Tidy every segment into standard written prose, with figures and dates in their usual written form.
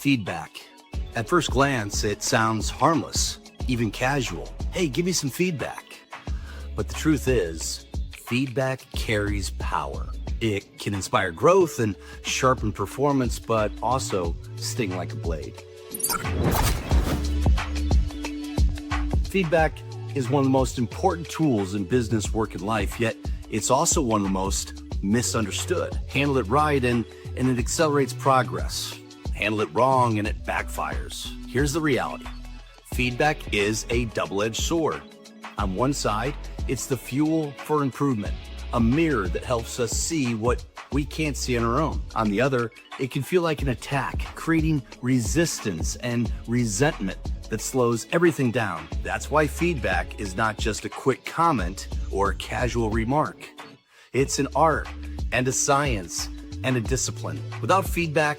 Feedback. At first glance, it sounds harmless, even casual. Hey, give me some feedback. But the truth is, feedback carries power. It can inspire growth and sharpen performance, but also sting like a blade. Feedback is one of the most important tools in business, work, and life, yet it's also one of the most misunderstood. Handle it right and it accelerates progress. Handle it wrong and it backfires. Here's the reality. Feedback is a double-edged sword. On one side, it's the fuel for improvement, a mirror that helps us see what we can't see on our own. On the other, it can feel like an attack, creating resistance and resentment that slows everything down. That's why feedback is not just a quick comment or a casual remark. It's an art and a science and a discipline. Without feedback,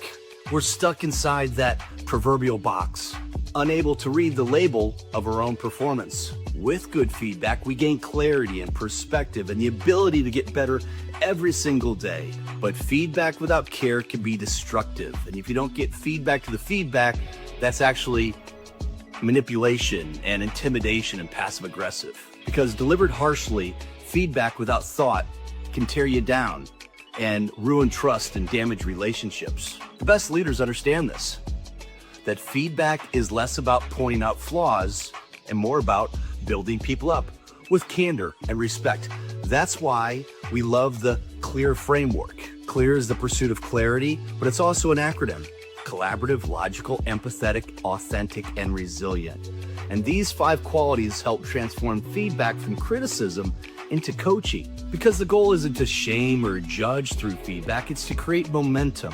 we're stuck inside that proverbial box, unable to read the label of our own performance. With good feedback, we gain clarity and perspective and the ability to get better every single day. But feedback without care can be destructive. And if you don't get feedback to the feedback, that's actually manipulation and intimidation and passive aggressive. Because delivered harshly, feedback without thought can tear you down and ruin trust and damage relationships. The best leaders understand this, that feedback is less about pointing out flaws and more about building people up with candor and respect. That's why we love the CLEAR framework. CLEAR is the pursuit of clarity, but it's also an acronym: collaborative, logical, empathetic, authentic, and resilient. And these 5 qualities help transform feedback from criticism into coaching. Because the goal isn't to shame or judge through feedback, it's to create momentum,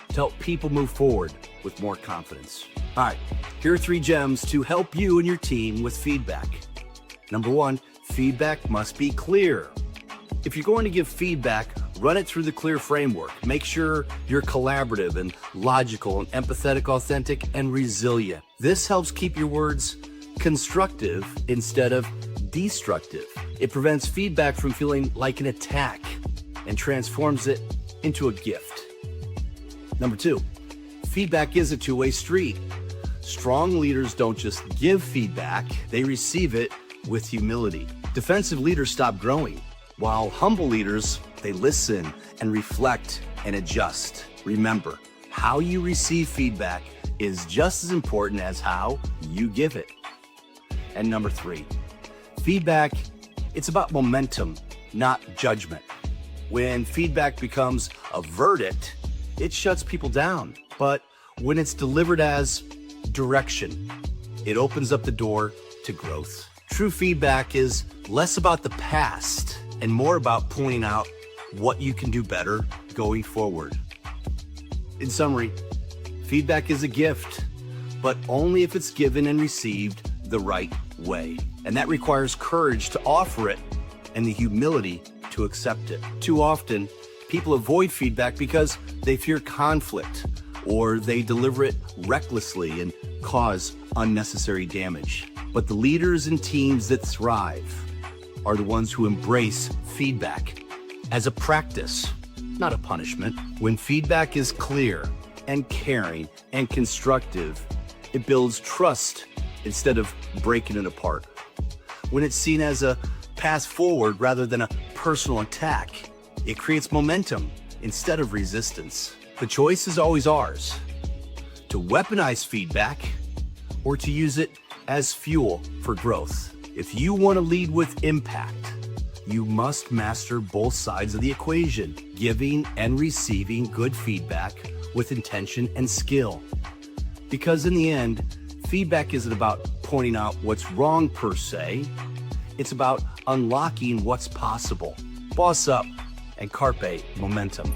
to help people move forward with more confidence. All right, here are 3 gems to help you and your team with feedback. Number 1, feedback must be clear. If you're going to give feedback, run it through the CLEAR framework. Make sure you're collaborative and logical and empathetic, authentic, and resilient. This helps keep your words constructive instead of destructive. It prevents feedback from feeling like an attack and transforms it into a gift. Number 2, feedback is a two-way street. Strong leaders don't just give feedback, they receive it with humility. Defensive leaders stop growing, while humble leaders, they listen and reflect and adjust. Remember, how you receive feedback is just as important as how you give it. And number 3, feedback, it's about momentum, not judgment. When feedback becomes a verdict, it shuts people down. But when it's delivered as direction, it opens up the door to growth. True feedback is less about the past and more about pointing out what you can do better going forward. In summary, feedback is a gift, but only if it's given and received the right way. And that requires courage to offer it and the humility to accept it. Too often, people avoid feedback because they fear conflict or they deliver it recklessly and cause unnecessary damage. But the leaders and teams that thrive are the ones who embrace feedback as a practice, not a punishment. When feedback is clear and caring and constructive, it builds trust instead of breaking it apart. When it's seen as a path forward rather than a personal attack, it creates momentum instead of resistance. The choice is always ours, to weaponize feedback or to use it as fuel for growth. If you want to lead with impact, you must master both sides of the equation, giving and receiving good feedback with intention and skill. Because in the end, feedback isn't about pointing out what's wrong per se, it's about unlocking what's possible. BOS-UP and Carpe Momentum.